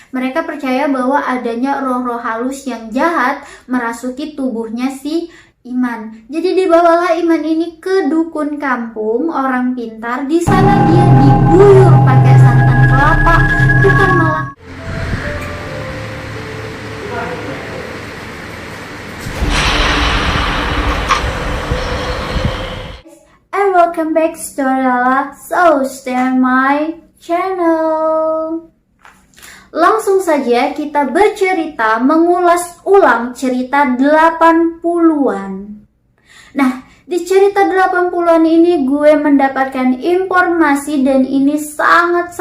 Mereka percaya bahwa adanya roh-roh halus yang jahat merasuki tubuhnya si Iman. Jadi dibawalah Iman ini ke dukun kampung orang pintar. Di sana dia diguyur pakai santan kelapa, bukan malah. And welcome back to Lala, so stay on my channel. Langsung saja kita bercerita, mengulas ulang cerita 80-an. Nah, di cerita 80-an ini gue mendapatkan informasi dan ini sangat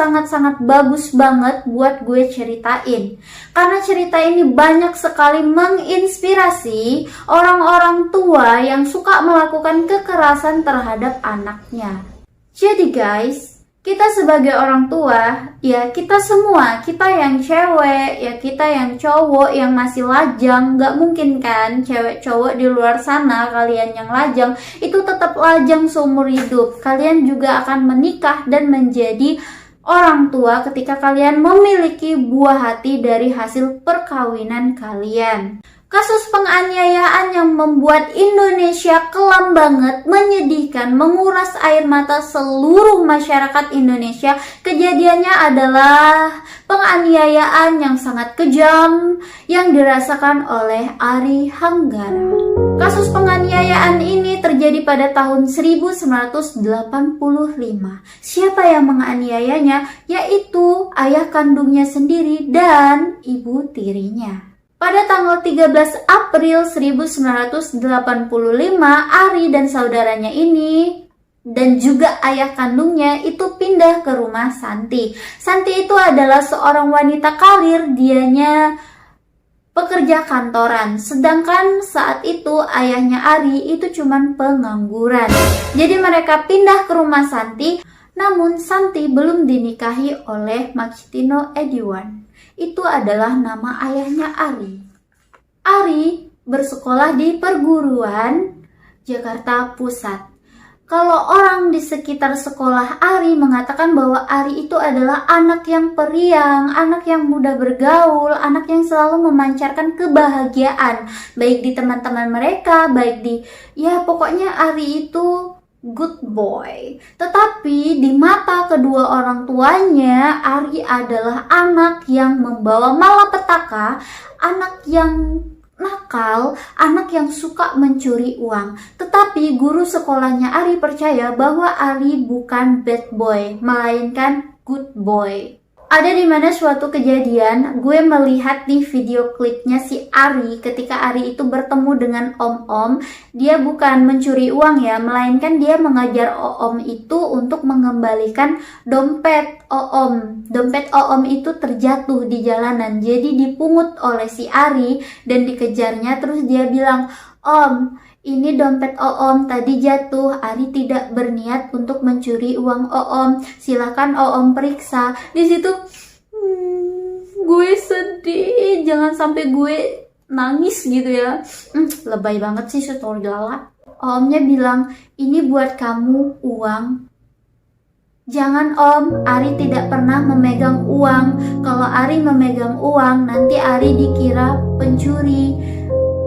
bagus banget buat gue ceritain. Karena cerita ini banyak sekali menginspirasi orang-orang tua yang suka melakukan kekerasan terhadap anaknya. Jadi guys, kita sebagai orang tua, ya kita semua, kita yang cewek, ya kita yang cowok yang masih lajang, gak mungkin kan cewek cowok di luar sana, kalian yang lajang, itu tetap lajang seumur hidup. Kalian juga akan menikah dan menjadi orang tua ketika kalian memiliki buah hati dari hasil perkawinan kalian. Kasus penganiayaan yang membuat Indonesia kelam banget, menyedihkan, menguras air mata seluruh masyarakat Indonesia. Kejadiannya adalah penganiayaan yang sangat kejam yang dirasakan oleh Ari Hanggara. Kasus penganiayaan ini terjadi pada tahun 1985. Siapa yang menganiayanya? Yaitu ayah kandungnya sendiri dan ibu tirinya. Pada tanggal 13 April 1985, Ari dan saudaranya ini dan juga ayah kandungnya itu pindah ke rumah Santi. Santi itu adalah seorang wanita karir, dianya pekerja kantoran. Sedangkan saat itu ayahnya Ari itu cuman pengangguran. Jadi mereka pindah ke rumah Santi, namun Santi belum dinikahi oleh Makitino Ediwan. Itu adalah nama ayahnya Ari. Ari bersekolah di perguruan Jakarta Pusat. Kalau orang di sekitar sekolah Ari mengatakan bahwa Ari itu adalah anak yang periang, anak yang mudah bergaul, anak yang selalu memancarkan kebahagiaan, baik di teman-teman mereka, baik di, ya pokoknya Ari itu good boy. Tetapi di mata kedua orang tuanya, Ari adalah anak yang membawa malapetaka, anak yang nakal, anak yang suka mencuri uang. Tetapi guru sekolahnya Ari percaya bahwa Ari bukan bad boy, melainkan good boy. Ada di mana suatu kejadian, gue melihat di video klipnya si Ari ketika Ari itu bertemu dengan om-om. Dia bukan mencuri uang ya, melainkan dia mengajar om itu untuk mengembalikan dompet om. Dompet om itu terjatuh di jalanan, jadi dipungut oleh si Ari dan dikejarnya. Terus dia bilang, "Om, ini dompet Oom tadi jatuh. Ari tidak berniat untuk mencuri uang Oom. Silakan Oom periksa." Di situ gue sedih, jangan sampai gue nangis gitu ya. Lebay banget sih story Lala. Oomnya bilang, "Ini buat kamu uang." "Jangan Om, Ari tidak pernah memegang uang. Kalau Ari memegang uang, nanti Ari dikira pencuri."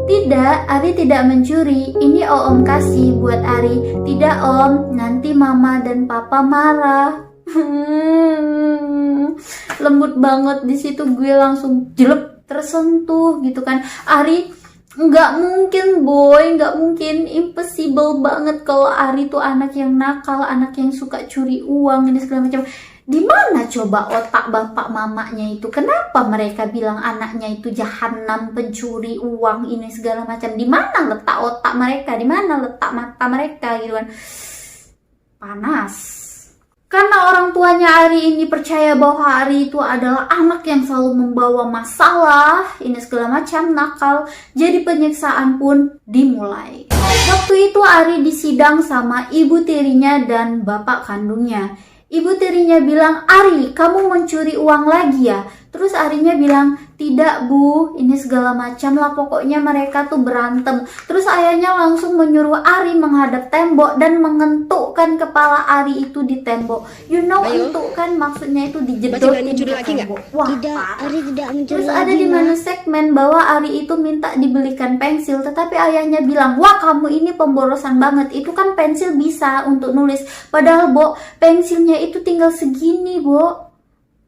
"Tidak, Ari tidak mencuri. Ini Oom kasih buat Ari." "Tidak Om, nanti Mama dan Papa marah." Lembut banget. Di situ gue langsung jelek, tersentuh gitu kan. Ari nggak mungkin boy, nggak mungkin, impossible banget kalau Ari tuh anak yang nakal, anak yang suka curi uang ini segala macam. Di mana coba otak bapak mamanya itu? Kenapa mereka bilang anaknya itu jahanam, pencuri uang ini segala macam? Di mana letak otak mereka? Di mana letak mata mereka gitu kan? Panas. Karena orang tuanya Ari ini percaya bahwa Ari itu adalah anak yang selalu membawa masalah, ini segala macam, nakal, jadi penyiksaan pun dimulai. Waktu itu Ari disidang sama ibu tirinya dan bapak kandungnya. Ibu tirinya bilang, "Ari, kamu mencuri uang lagi ya?" Terus Arinya bilang, tidak bu, ini segala macam lah, pokoknya mereka tuh berantem. Terus ayahnya langsung menyuruh Ari menghadap tembok dan mengentukkan kepala Ari itu di tembok. You know, entukkan maksudnya itu dijedotin ke tembok. Wah, tidak, Ari tidak mencuri. Terus ada di mana segmen bahwa Ari itu minta dibelikan pensil, tetapi ayahnya bilang, wah kamu ini pemborosan banget, itu kan pensil bisa untuk nulis, padahal Bo, pensilnya itu tinggal segini Bo,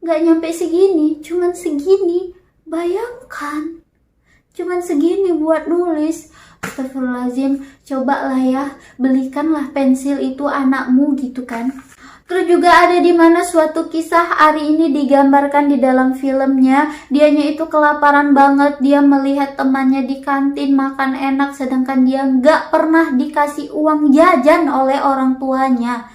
nggak nyampe segini, cuman segini. Bayangkan, cuman segini buat nulis. Astagfirullahaladzim, cobalah ya, belikanlah pensil itu anakmu gitu kan. Terus juga ada di mana suatu kisah Ari ini digambarkan di dalam filmnya. Dianya itu kelaparan banget, dia melihat temannya di kantin makan enak, sedangkan dia nggak pernah dikasih uang jajan oleh orang tuanya.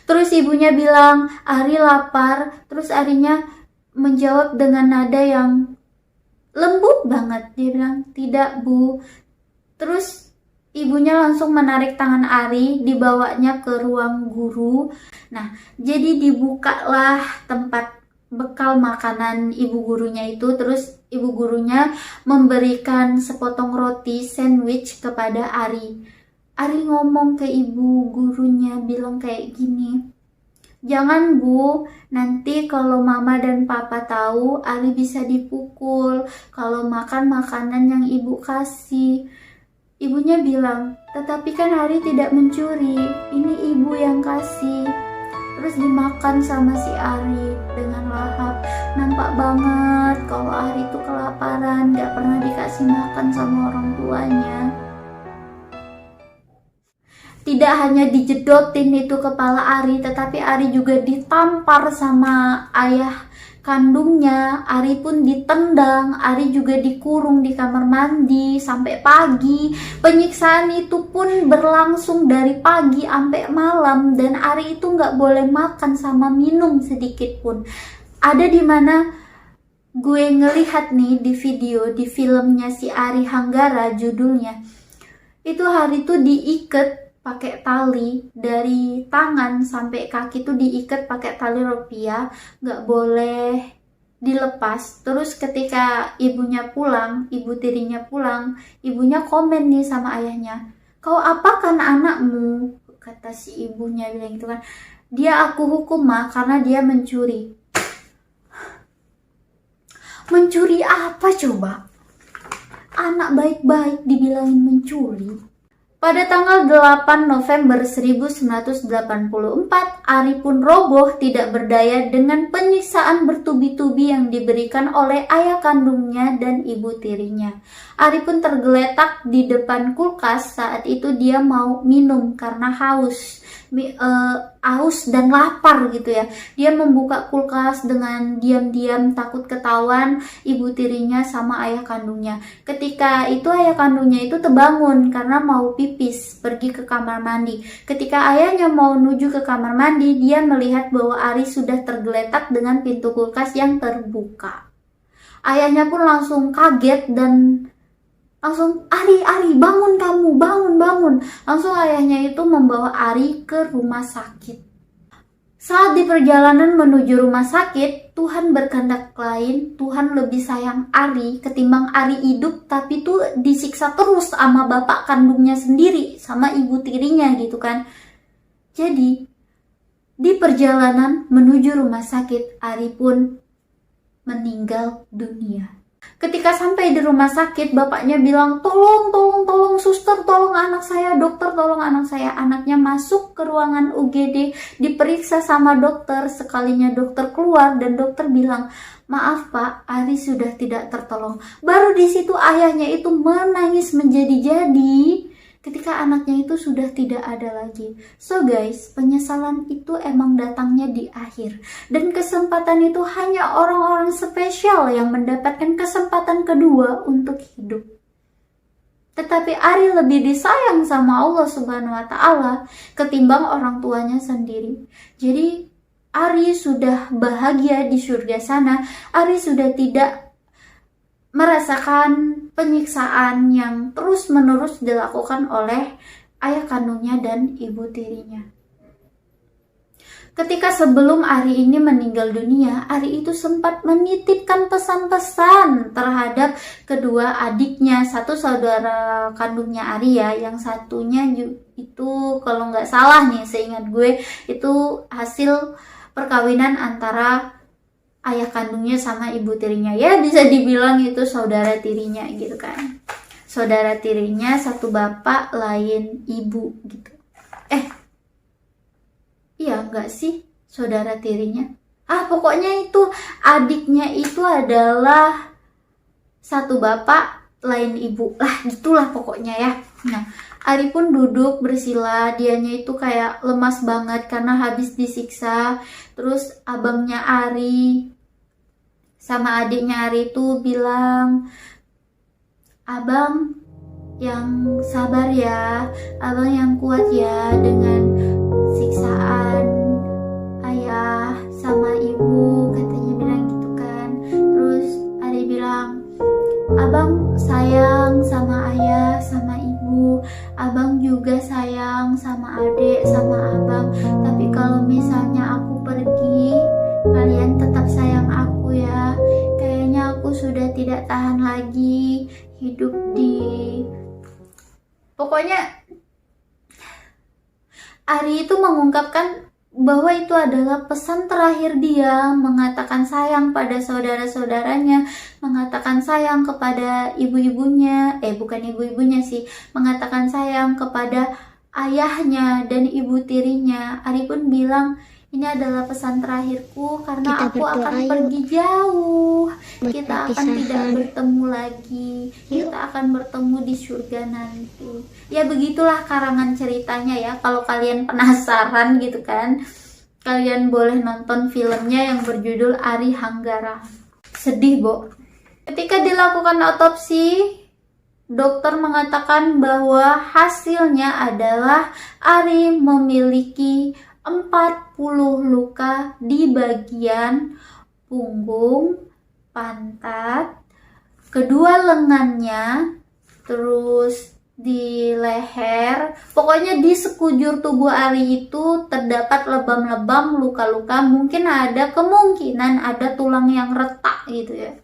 Terus ibunya bilang, Ari lapar. Terus Arinya menjawab dengan nada yang lembut banget. Dia bilang, tidak bu. Terus ibunya langsung menarik tangan Ari, dibawanya ke ruang guru. Nah, jadi dibukalah tempat bekal makanan ibu gurunya itu. Terus ibu gurunya memberikan sepotong roti sandwich kepada Ari. Ari ngomong ke ibu gurunya, bilang kayak gini, jangan bu, nanti kalau mama dan papa tahu Ari bisa dipukul kalau makan makanan yang ibu kasih. Ibunya bilang, tetapi kan Ari tidak mencuri, ini ibu yang kasih. Terus dimakan sama si Ari dengan lahap. Nampak banget kalau Ari itu kelaparan, gak pernah dikasih makan sama orang tuanya. Tidak hanya dijedotin itu kepala Ari, tetapi Ari juga ditampar sama ayah kandungnya. Ari pun ditendang, Ari juga dikurung di kamar mandi sampai pagi. Penyiksaan itu pun berlangsung dari pagi sampai malam, dan Ari itu nggak boleh makan sama minum sedikit pun. Ada di mana gue ngelihat nih di video, di filmnya si Ari Hanggara judulnya, itu Ari tuh diikat pakai tali dari tangan sampai kaki tuh diikat pakai tali rupiah, nggak boleh dilepas. Terus ketika ibunya pulang, ibu tirinya pulang, ibunya komen nih sama ayahnya, kau apakan anakmu? Kata si ibunya bilang gitu kan, dia aku hukum mah karena dia mencuri. Mencuri apa coba? Anak baik-baik dibilangin mencuri. Pada tanggal 8 November 1984, Ari pun roboh tidak berdaya dengan penyiksaan bertubi-tubi yang diberikan oleh ayah kandungnya dan ibu tirinya. Ari pun tergeletak di depan kulkas saat itu dia mau minum karena haus dan lapar gitu ya. Dia membuka kulkas dengan diam-diam takut ketahuan ibu tirinya sama ayah kandungnya. Ketika itu ayah kandungnya itu terbangun karena mau pipis, pergi ke kamar mandi. Ketika ayahnya mau menuju ke kamar mandi, dia melihat bahwa Ari sudah tergeletak dengan pintu kulkas yang terbuka. Ayahnya pun langsung kaget dan langsung, Ari, bangun kamu, bangun. Langsung ayahnya itu membawa Ari ke rumah sakit. Saat di perjalanan menuju rumah sakit, Tuhan berkehendak lain. Tuhan lebih sayang Ari ketimbang Ari hidup, tapi tuh disiksa terus sama bapak kandungnya sendiri, sama ibu tirinya gitu kan. Jadi, di perjalanan menuju rumah sakit, Ari pun meninggal dunia. Ketika sampai di rumah sakit, bapaknya bilang, tolong suster, tolong anak saya, dokter tolong anak saya. Anaknya masuk ke ruangan UGD, diperiksa sama dokter. Sekalinya dokter keluar dan dokter bilang, maaf pak, Ari sudah tidak tertolong. Baru di situ ayahnya itu menangis menjadi-jadi ketika anaknya itu sudah tidak ada lagi. So guys, penyesalan itu emang datangnya di akhir. Dan kesempatan itu hanya orang-orang spesial yang mendapatkan kesempatan kedua untuk hidup. Tetapi Ari lebih disayang sama Allah Subhanahu wa Ta'ala ketimbang orang tuanya sendiri. Jadi Ari sudah bahagia di surga sana. Ari sudah tidak merasakan penyiksaan yang terus-menerus dilakukan oleh ayah kandungnya dan ibu tirinya. Ketika sebelum Ari ini meninggal dunia, Ari itu sempat menitipkan pesan-pesan terhadap kedua adiknya, satu saudara kandungnya Ari ya, yang satunya itu kalau nggak salah nih, seingat gue itu hasil perkawinan antara ayah kandungnya sama ibu tirinya. Ya bisa dibilang itu saudara tirinya gitu kan. Saudara tirinya satu bapak lain ibu gitu. Iya enggak sih saudara tirinya? Pokoknya itu adiknya itu adalah satu bapak lain ibu. Gitulah pokoknya ya. Nah, Ari pun duduk bersila, dianya itu kayak lemas banget karena habis disiksa. Terus abangnya Ari sama adiknya Ari itu bilang, "Abang yang sabar ya, abang yang kuat ya dengan siksaan ayah sama ibu," katanya bilang gitu kan. Terus Ari bilang, "Abang sayang sama ayah sama ibu, abang juga sayang sama adik sama abang, tapi kalau misalnya aku pergi, kalian tetap sayang aku ya. Kayaknya aku sudah tidak tahan lagi hidup di..." Pokoknya Ari itu mengungkapkan bahwa itu adalah pesan terakhir dia, mengatakan sayang pada saudara-saudaranya, mengatakan sayang kepada ibu-ibunya, bukan ibu-ibunya sih, mengatakan sayang kepada ayahnya dan ibu tirinya. Ari pun bilang, "Ini adalah pesan terakhirku karena aku akan pergi jauh. Kita akan tidak bertemu lagi. Kita akan bertemu di surga nanti." Ya begitulah karangan ceritanya ya. Kalau kalian penasaran gitu kan, kalian boleh nonton filmnya yang berjudul Ari Hanggara. Sedih, Bo. Ketika dilakukan otopsi, dokter mengatakan bahwa hasilnya adalah Ari memiliki 40 luka di bagian punggung, pantat, kedua lengannya, terus di leher. Pokoknya di sekujur tubuh Ari itu terdapat lebam-lebam, luka-luka. Mungkin ada kemungkinan ada tulang yang retak gitu ya.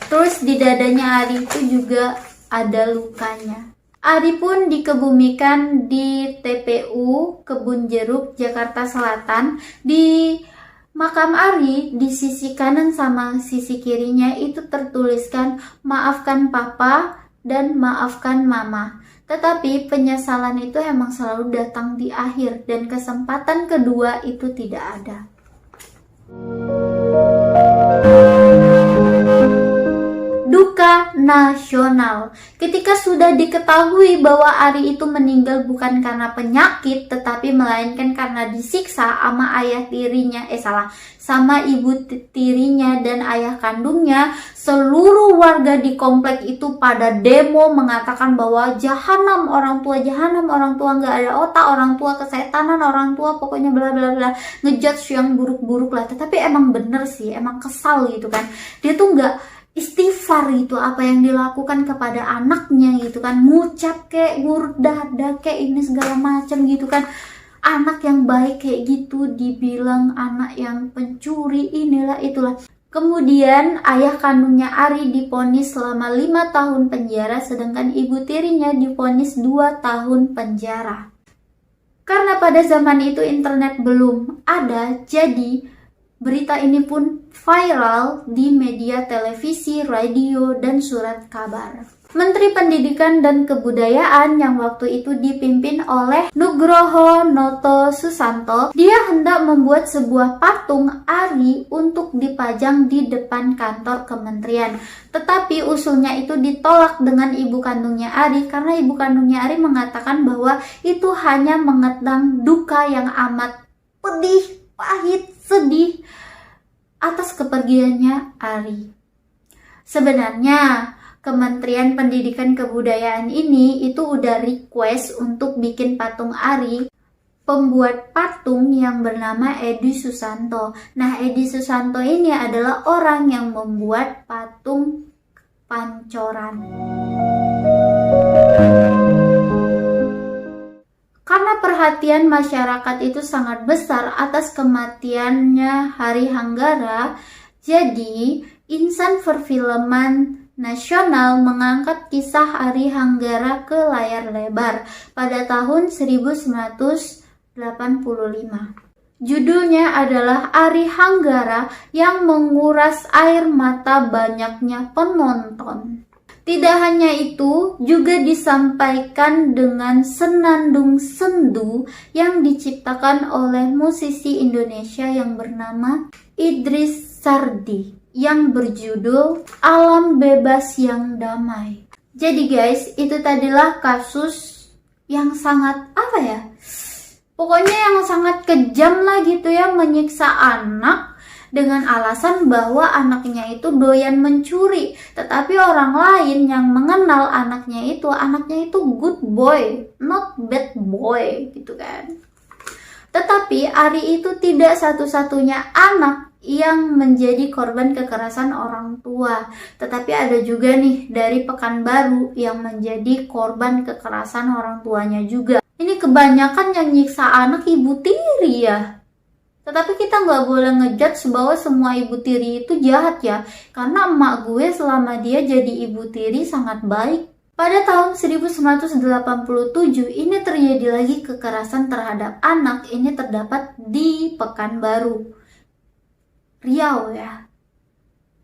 Terus di dadanya Ari itu juga ada lukanya. Ari pun dikebumikan di TPU Kebun Jeruk, Jakarta Selatan. Di makam Ari, di sisi kanan sama sisi kirinya itu tertuliskan, "Maafkan Papa dan maafkan Mama." Tetapi penyesalan itu emang selalu datang di akhir dan kesempatan kedua itu tidak ada. Duka nasional. Ketika sudah diketahui bahwa Ari itu meninggal bukan karena penyakit, tetapi melainkan karena disiksa sama sama ibu tirinya dan ayah kandungnya, seluruh warga di komplek itu pada demo mengatakan bahwa jahanam orang tua, nggak ada otak, orang tua kesetanan, orang tua pokoknya bla bla bla, ngejudge yang buruk-buruk lah. Tetapi emang bener sih, emang kesal gitu kan. Dia tuh nggak istighfar gitu apa yang dilakukan kepada anaknya gitu kan, ngucap kayak ngurut dada kayak ini segala macam gitu kan. Anak yang baik kayak gitu dibilang anak yang pencuri, inilah itulah. Kemudian ayah kandungnya Ari divonis selama 5 tahun penjara, sedangkan ibu tirinya divonis 2 tahun penjara. Karena pada zaman itu internet belum ada, jadi berita ini pun viral di media televisi, radio, dan surat kabar. Menteri Pendidikan dan Kebudayaan yang waktu itu dipimpin oleh Nugroho Noto Susanto, dia hendak membuat sebuah patung Ari untuk dipajang di depan kantor kementerian. Tetapi usulnya itu ditolak dengan ibu kandungnya Ari karena ibu kandungnya Ari mengatakan bahwa itu hanya mengenang duka yang amat pedih, pahit, sedih atas kepergiannya Ari. Sebenarnya Kementerian Pendidikan Kebudayaan ini itu udah request untuk bikin patung Ari, pembuat patung yang bernama Edi Susanto. Nah, Edi Susanto ini adalah orang yang membuat patung Pancoran. Karena perhatian masyarakat itu sangat besar atas kematiannya Hari Hanggara, jadi insan perfilman nasional mengangkat kisah Hari Hanggara ke layar lebar pada tahun 1985. Judulnya adalah Ari Hanggara yang menguras air mata banyaknya penonton. Tidak hanya itu, juga disampaikan dengan senandung sendu yang diciptakan oleh musisi Indonesia yang bernama Idris Sardi yang berjudul Alam Bebas yang Damai. Jadi guys, itu tadilah kasus yang sangat pokoknya yang sangat kejam lah gitu ya, menyiksa anak dengan alasan bahwa anaknya itu doyan mencuri. Tetapi orang lain yang mengenal anaknya itu good boy, not bad boy gitu kan. Tetapi Ari itu tidak satu-satunya anak yang menjadi korban kekerasan orang tua. Tetapi ada juga nih dari Pekanbaru yang menjadi korban kekerasan orang tuanya juga. Ini kebanyakan yang nyiksa anak ibu tiri ya. Tetapi kita nggak boleh ngejudge bahwa semua ibu tiri itu jahat ya. Karena emak gue selama dia jadi ibu tiri sangat baik. Pada tahun 1987 ini terjadi lagi kekerasan terhadap anak. Ini terdapat di Pekanbaru, Riau ya.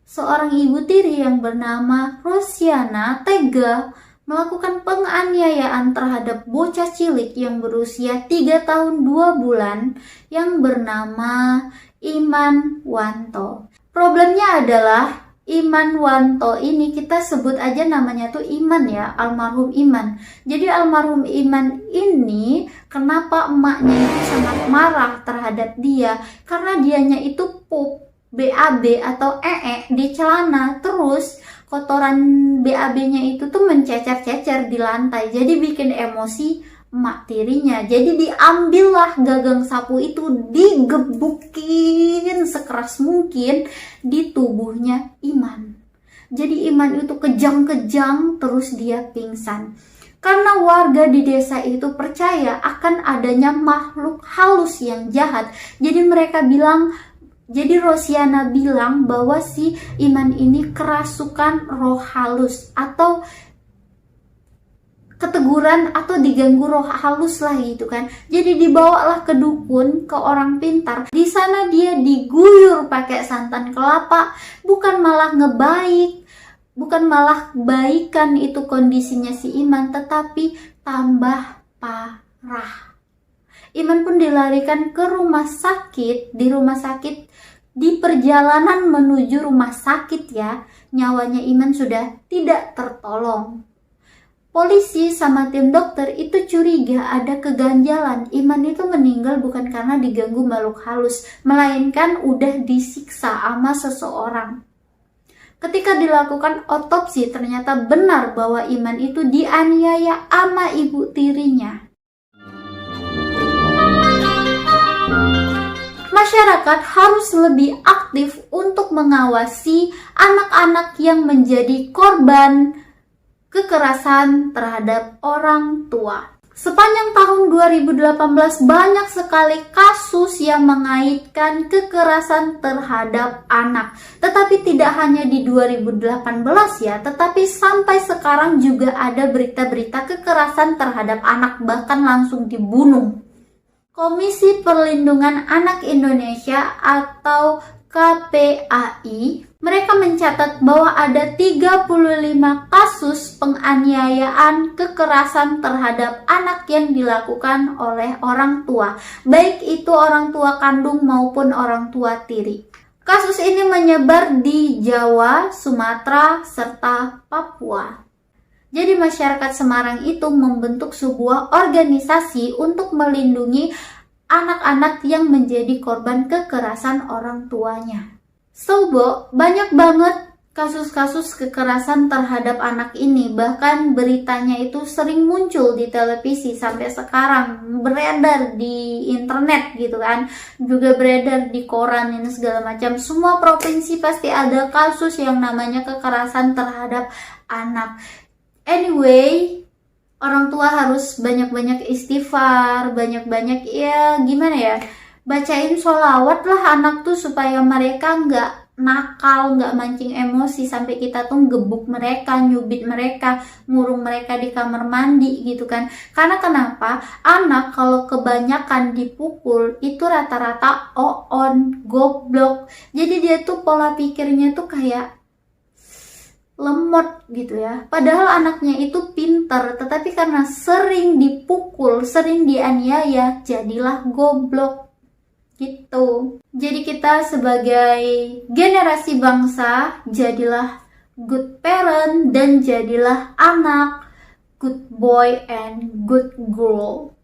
Seorang ibu tiri yang bernama Rosiana tega melakukan penganiayaan terhadap bocah cilik yang berusia 3 tahun 2 bulan yang bernama Iman Wanto. Problemnya adalah Iman Wanto ini kita sebut aja namanya tuh Iman ya, almarhum Iman. Jadi almarhum Iman ini kenapa emaknya itu sangat marah terhadap dia? Karena dianya itu pup, BAB atau di celana, terus kotoran BAB-nya itu tuh mencecer-cecer di lantai, jadi bikin emosi emak tirinya. Jadi diambillah gagang sapu itu, digebukin sekeras mungkin di tubuhnya Iman. Jadi Iman itu kejang-kejang, terus dia pingsan. Karena warga di desa itu percaya akan adanya makhluk halus yang jahat, jadi Rosiana bilang bahwa si Iman ini kerasukan roh halus atau keteguran atau diganggu roh halus lah gitu kan. Jadi dibawalah ke dukun, ke orang pintar. Di sana dia diguyur pakai santan kelapa, bukan malah baikan itu kondisinya si Iman, tetapi tambah parah. Iman pun dilarikan ke rumah sakit. Di perjalanan menuju rumah sakit ya, nyawanya Iman sudah tidak tertolong. Polisi sama tim dokter itu curiga ada keganjalan. Iman itu meninggal bukan karena diganggu makhluk halus, melainkan udah disiksa sama seseorang. Ketika dilakukan otopsi, ternyata benar bahwa Iman itu dianiaya sama ibu tirinya. Masyarakat harus lebih aktif untuk mengawasi anak-anak yang menjadi korban kekerasan terhadap orang tua. Sepanjang tahun 2018 banyak sekali kasus yang mengaitkan kekerasan terhadap anak. Tetapi tidak hanya di 2018 ya, tetapi sampai sekarang juga ada berita-berita kekerasan terhadap anak, bahkan langsung dibunuh. Komisi Perlindungan Anak Indonesia atau KPAI, mereka mencatat bahwa ada 35 kasus penganiayaan kekerasan terhadap anak yang dilakukan oleh orang tua, baik itu orang tua kandung maupun orang tua tiri. Kasus ini menyebar di Jawa, Sumatera, serta Papua. Jadi masyarakat Semarang itu membentuk sebuah organisasi untuk melindungi anak-anak yang menjadi korban kekerasan orang tuanya. So, banyak banget kasus-kasus kekerasan terhadap anak ini. Bahkan beritanya itu sering muncul di televisi sampai sekarang, beredar di internet gitu kan. Juga beredar di koran ini segala macam. Semua provinsi pasti ada kasus yang namanya kekerasan terhadap anak. Anyway, orang tua harus banyak-banyak istighfar, banyak-banyak ya gimana ya, bacain sholawat lah anak tuh supaya mereka nggak nakal, nggak mancing emosi sampai kita tuh gebuk mereka, nyubit mereka, ngurung mereka di kamar mandi gitu kan. Karena kenapa? Anak kalau kebanyakan dipukul itu rata-rata on goblok. Jadi dia tuh pola pikirnya tuh kayak lemot gitu ya. Padahal anaknya itu pinter, tetapi karena sering dipukul, sering dianiaya, jadilah goblok gitu. Jadi kita sebagai generasi bangsa, jadilah good parent dan jadilah anak good boy and good girl.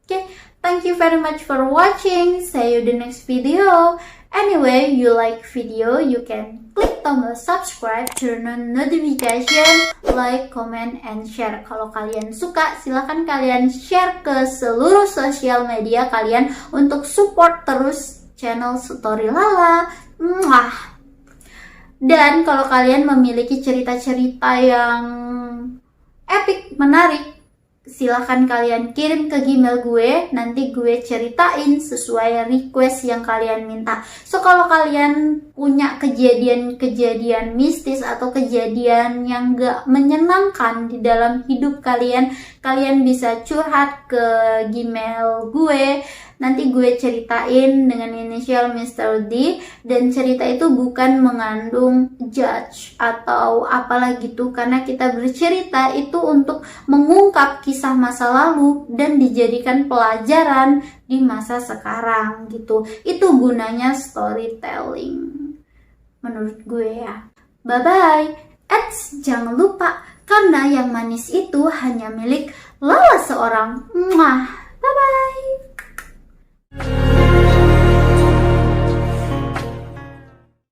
Okay, thank you very much for watching. See you the next video. Anyway, you like video, you can click tombol subscribe, turn on notification, like, comment, and share. Kalau kalian suka, silahkan kalian share ke seluruh sosial media kalian untuk support terus channel Story Lala. Mwah. Dan kalau kalian memiliki cerita-cerita yang epic, menarik, silahkan kalian kirim ke Gmail gue, nanti gue ceritain sesuai request yang kalian minta. So kalau kalian punya kejadian-kejadian mistis atau kejadian yang gak menyenangkan di dalam hidup kalian, kalian bisa curhat ke Gmail gue. Nanti gue ceritain dengan inisial Mr. D, dan cerita itu bukan mengandung judge atau apalah gitu, karena kita bercerita itu untuk mengungkap kisah masa lalu dan dijadikan pelajaran di masa sekarang gitu. Itu gunanya storytelling menurut gue ya. Bye bye. Jangan lupa, karena yang manis itu hanya milik Lala seorang. Bye bye.